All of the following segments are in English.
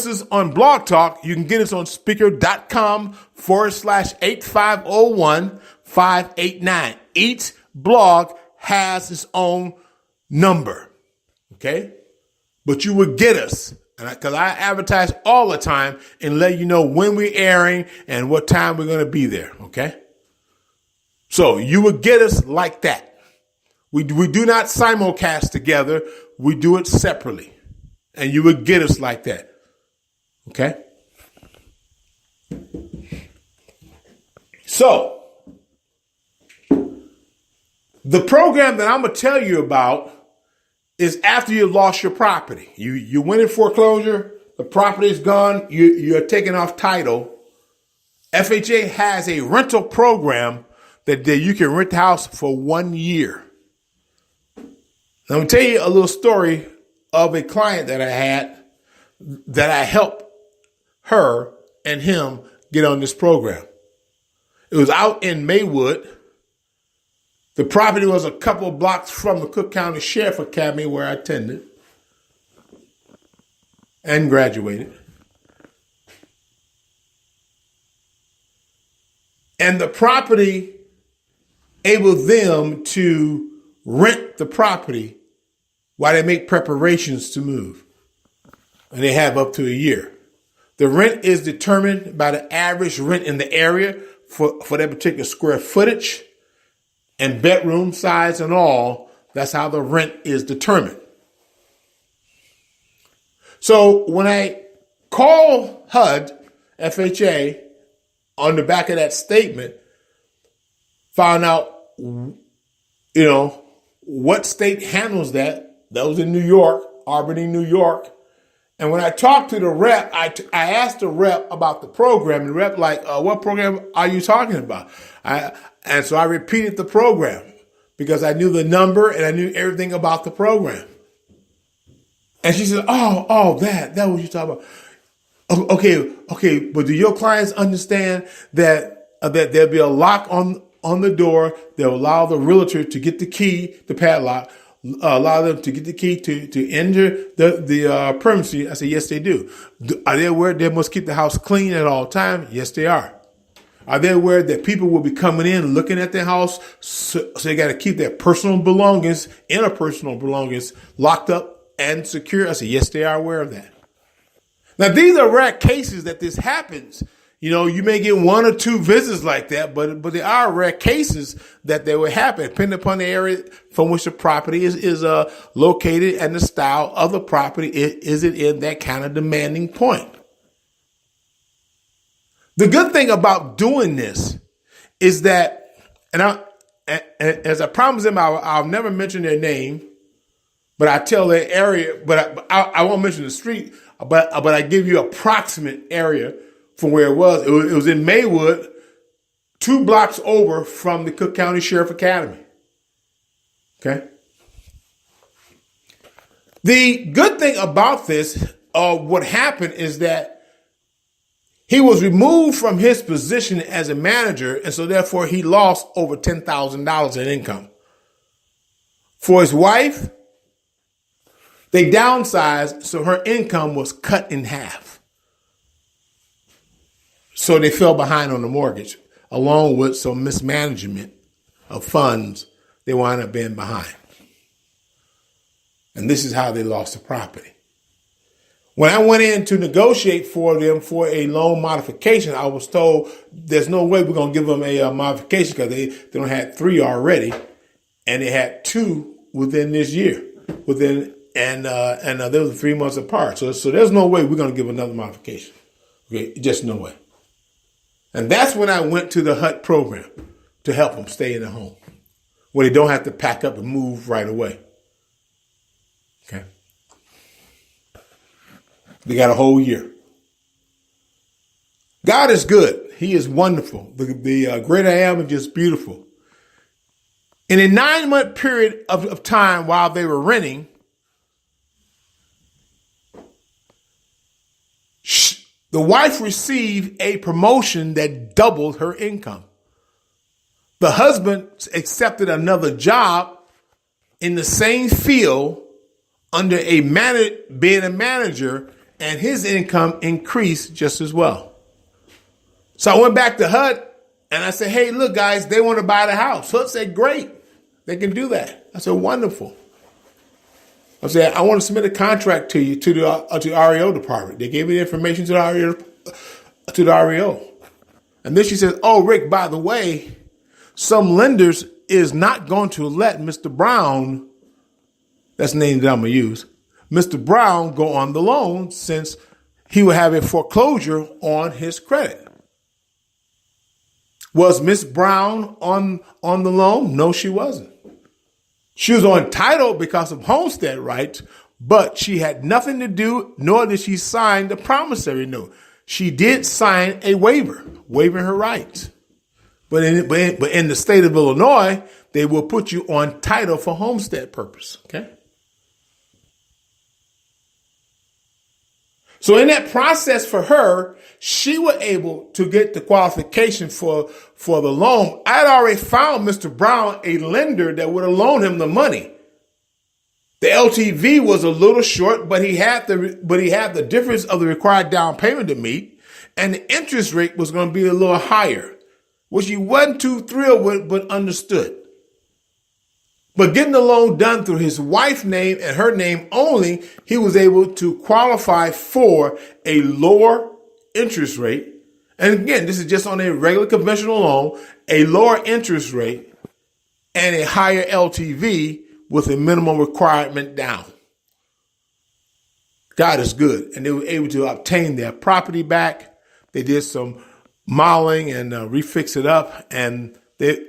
This is on Blog Talk. You can get us on speaker.com/8501-589. Each blog has its own number. Okay? But you would get us. Because I advertise all the time and let you know when we're airing and what time we're going to be there. Okay? So you would get us like that. We do not simulcast together. We do it separately. And you would get us like that. Okay? So, the program that I'm going to tell you about is after you lost your property. You went in foreclosure, the property is gone, you're taking off title. FHA has a rental program that you can rent the house for 1 year. Now, I'm going to tell you a little story of a client that I had that I helped her and him get on this program. It was out in Maywood. The property was a couple of blocks from the Cook County Sheriff Academy where I attended and graduated. And the property enabled them to rent the property while they make preparations to move. And they have up to a year. The rent is determined by the average rent in the area for that particular square footage and bedroom size and all. That's how the rent is determined. So when I call HUD, FHA, on the back of that statement, found out, what state handles that. That was in New York, Albany, New York. And when I talked to the rep, I asked the rep about the program. And the rep what program are you talking about? And so I repeated the program because I knew the number and I knew everything about the program. And she said, that what you're talking about. Okay. But do your clients understand that there'll be a lock on the door that will allow the realtor to get the key, the padlock, allow them to get the key to enter the premises? I said, yes, they do. Are they aware they must keep the house clean at all times? Yes, they are. Are they aware that people will be coming in looking at their house, so they got to keep their personal belongings, interpersonal belongings, locked up and secure? I said, yes, they are aware of that. Now, these are rare cases that this happens. You may get one or two visits like that, but there are rare cases that they will happen, depending upon the area from which the property is located and the style of the property. Is it in that kind of demanding point? The good thing about doing this is that, as I promised them, I'll never mention their name, but I tell their area, but I won't mention the street, but I give you approximate area from where it was. It was in Maywood, 2 blocks over from the Cook County Sheriff Academy. Okay. The good thing about this, what happened is that he was removed from his position as a manager, and so therefore he lost over $10,000 in income. For his wife, they downsized, so her income was cut in half. So they fell behind on the mortgage, along with some mismanagement of funds. They wound up being behind. And this is how they lost the property. When I went in to negotiate for them for a loan modification, I was told there's no way we're going to give them a modification because they don't have 3 already, and they had 2 within this year. And they were 3 months apart. So there's no way we're going to give another modification. Okay, just no way. And that's when I went to the HUD program to help them stay in the home, where they don't have to pack up and move right away. Okay. They got a whole year. God is good. He is wonderful. The great I am is just beautiful. In a 9-month period of time while they were renting, the wife received a promotion that doubled her income. The husband accepted another job in the same field under being a manager, and his income increased just as well. So I went back to HUD and I said, hey, look, guys, they want to buy the house. HUD said, great, they can do that. I said, wonderful. I said, I want to submit a contract to you to the REO department. They gave me the information to the REO. And then she says, oh, Rick, by the way, some lenders is not going to let Mr. Brown, that's the name that I'm going to use, Mr. Brown go on the loan since he will have a foreclosure on his credit. Was Miss Brown on the loan? No, she wasn't. She was on title because of homestead rights, but she had nothing to do, nor did she sign the promissory note. She did sign a waiver, waiving her rights. But in the state of Illinois, they will put you on title for homestead purpose. Okay. So in that process for her, she was able to get the qualification for the loan. I'd already found Mr. Brown a lender that would have loaned him the money. The LTV was a little short, but he had the difference of the required down payment to meet, and the interest rate was going to be a little higher, which he wasn't too thrilled with, but understood. But getting the loan done through his wife's name and her name only, he was able to qualify for a lower interest rate. And again, this is just on a regular conventional loan, a lower interest rate and a higher LTV with a minimum requirement down. God is good. And they were able to obtain their property back. They did some modeling and refix it up, and they've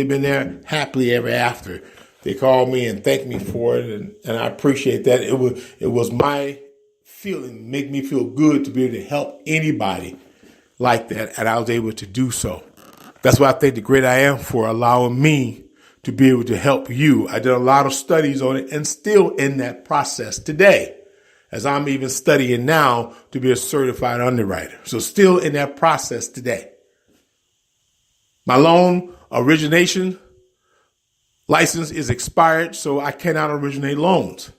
been there happily ever after. They called me and thanked me for it, and I appreciate that. It was my feeling, make me feel good to be able to help anybody like that, and I was able to do so. That's why I thank the great I am for allowing me to be able to help you. I did a lot of studies on it and still in that process today, as I'm even studying now to be a certified underwriter. So still in that process today. My loan origination license is expired, so I cannot originate loans.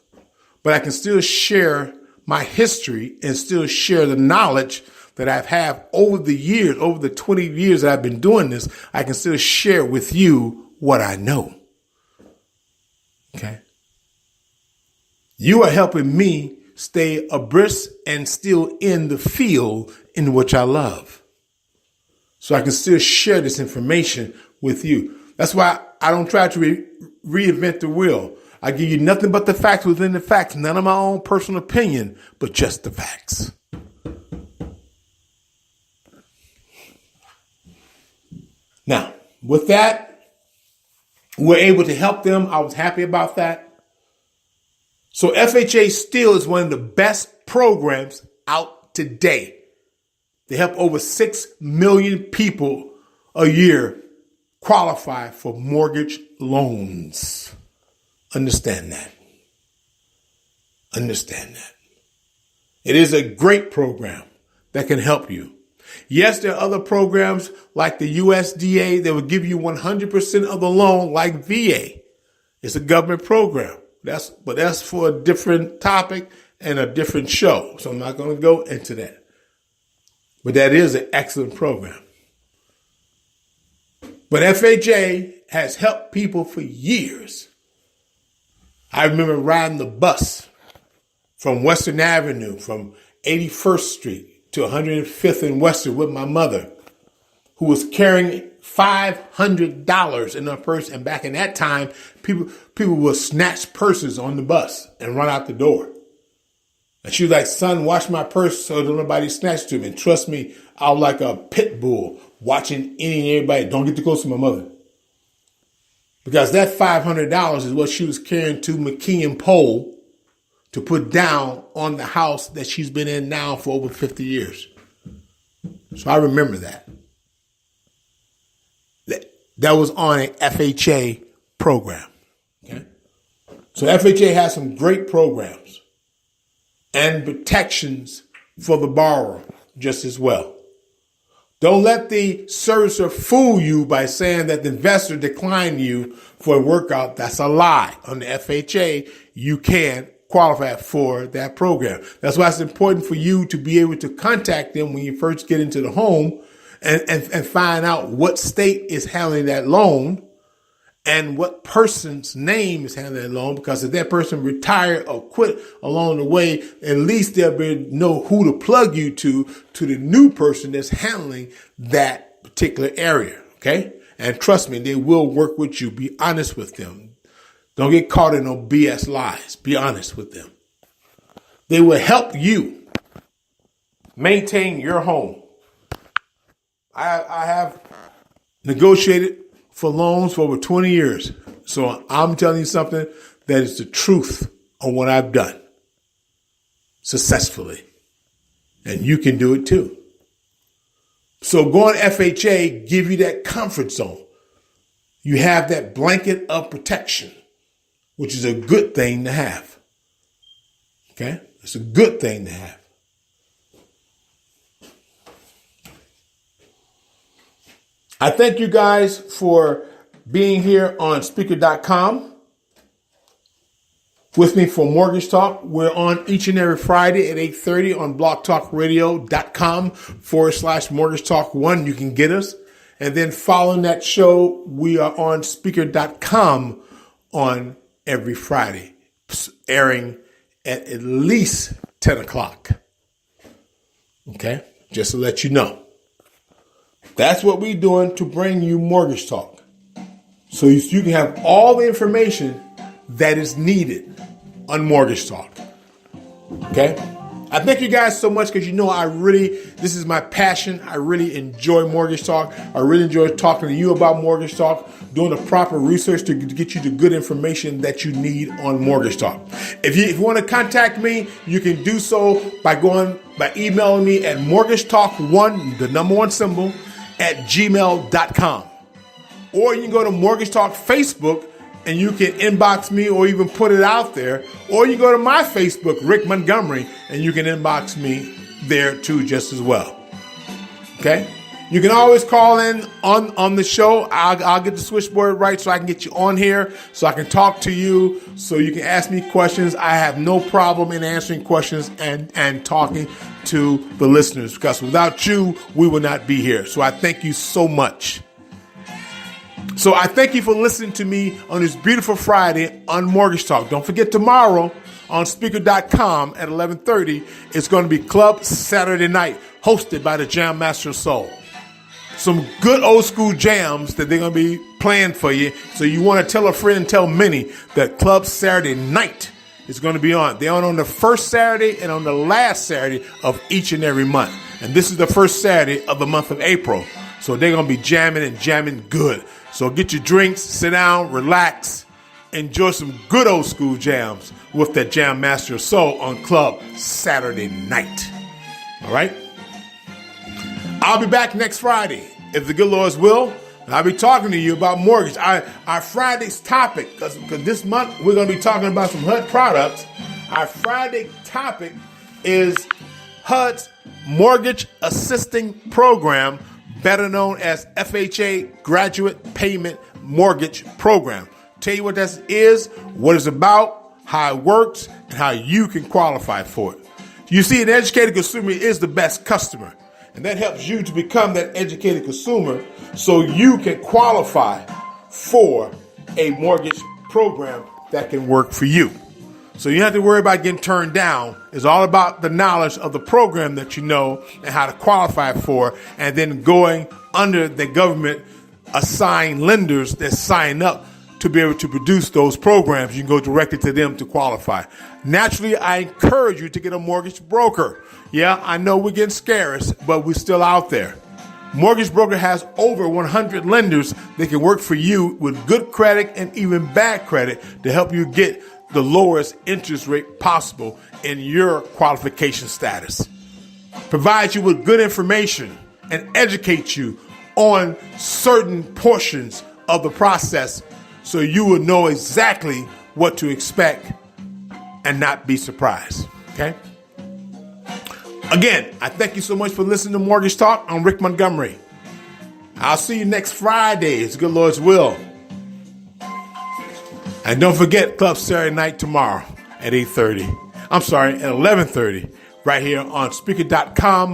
But I can still share my history and still share the knowledge that I've had over the years, over the 20 years that I've been doing this. I can still share with you what I know. Okay? You are helping me stay abreast and still in the field in which I love. So I can still share this information with you. That's why I don't try to reinvent the wheel. I give you nothing but the facts within the facts, none of my own personal opinion, but just the facts. Now, with that, we're able to help them. I was happy about that. So FHA still is one of the best programs out today. They help over 6 million people a year qualify for mortgage loans. Understand that. Understand that. It is a great program that can help you. Yes, there are other programs like the USDA that will give you 100% of the loan like VA. It's a government program. But that's for a different topic and a different show. So I'm not going to go into that. But that is an excellent program. But FHA has helped people for years. I remember riding the bus from Western Avenue, from 81st Street to 105th and Western with my mother, who was carrying $500 in her purse. And back in that time, people would snatch purses on the bus and run out the door. And she was like, son, watch my purse so that nobody snatch to me. And trust me, I was like a pit bull watching any and everybody. Don't get too close to my mother. Because that $500 is what she was carrying to McKeon Pole to put down on the house that she's been in now for over 50 years. So I remember that. That was on an FHA program. Okay? So FHA has some great programs and protections for the borrower just as well. Don't let the servicer fool you by saying that the investor declined you for a workout. That's a lie. On the FHA, you can qualify for that program. That's why it's important for you to be able to contact them when you first get into the home and find out what state is handling that loan and what person's name is handling that loan. Because if that person retired or quit along the way, at least they'll know who to plug you to the new person that's handling that particular area. Okay. And trust me, they will work with you. Be honest with them. Don't get caught in no BS lies. Be honest with them. They will help you maintain your home. I have negotiated for loans for over 20 years. So I'm telling you something that is the truth on what I've done successfully. And you can do it too. So go on FHA, give you that comfort zone. You have that blanket of protection, which is a good thing to have. Okay? It's a good thing to have. I thank you guys for being here on speaker.com with me for Mortgage Talk. We're on each and every Friday at 8:30 on blogtalkradio.com/Mortgage Talk 1. You can get us. And then following that show, we are on speaker.com on every Friday, airing at least 10 o'clock. Okay? Just to let you know. That's what we're doing to bring you Mortgage Talk. So you can have all the information that is needed on Mortgage Talk. Okay? I thank you guys so much because this is my passion. I really enjoy Mortgage Talk. I really enjoy talking to you about Mortgage Talk, doing the proper research to get you the good information that you need on Mortgage Talk. If you want to contact me, you can do so by emailing me at mortgagetalk1, the number 1 symbol, at gmail.com. Or you can go to Mortgage Talk Facebook and you can inbox me or even put it out there. Or you go to my Facebook, Rick Montgomery, and you can inbox me there too just as well. Okay? You can always call in on the show. I'll get the switchboard right so I can get you on here, so I can talk to you, so you can ask me questions. I have no problem in answering questions and talking to the listeners, because without you, we would not be here. So I thank you so much. So I thank you for listening to me on this beautiful Friday on Mortgage Talk. Don't forget tomorrow on speaker.com at 11:30, it's going to be Club Saturday Night, hosted by the Jam Master of Soul. Some good old school jams that they're going to be playing for you. So you want to tell a friend, tell many that Club Saturday Night is going to be on. They're on the first Saturday and on the last Saturday of each and every month. And this is the first Saturday of the month of April. So they're going to be jamming good. So get your drinks, sit down, relax, enjoy some good old school jams with that Jam Master of Soul on Club Saturday Night. All right? I'll be back next Friday, if the good Lord's will, and I'll be talking to you about mortgage. Our Friday's topic, because this month we're going to be talking about some HUD products. Our Friday topic is HUD's Mortgage Assisting Program, better known as FHA Graduate Payment Mortgage Program. Tell you what that is, what it's about, how it works, and how you can qualify for it. You see, an educated consumer is the best customer. And that helps you to become that educated consumer so you can qualify for a mortgage program that can work for you. So you don't have to worry about getting turned down. It's all about the knowledge of the program that you know and how to qualify for, and then going under the government assigned lenders that sign up to be able to produce those programs. You can go directly to them to qualify. Naturally, I encourage you to get a mortgage broker. Yeah, I know we're getting scarce, but we're still out there. Mortgage Broker has over 100 lenders that can work for you with good credit and even bad credit to help you get the lowest interest rate possible in your qualification status. Provide you with good information and educate you on certain portions of the process so you will know exactly what to expect and not be surprised. Okay? Again, I thank you so much for listening to Mortgage Talk. I'm Rick Montgomery. I'll see you next Friday. It's good Lord's will. And don't forget Club Saturday Night tomorrow at 8:30. I'm sorry, at 11:30, right here on Speaker.com.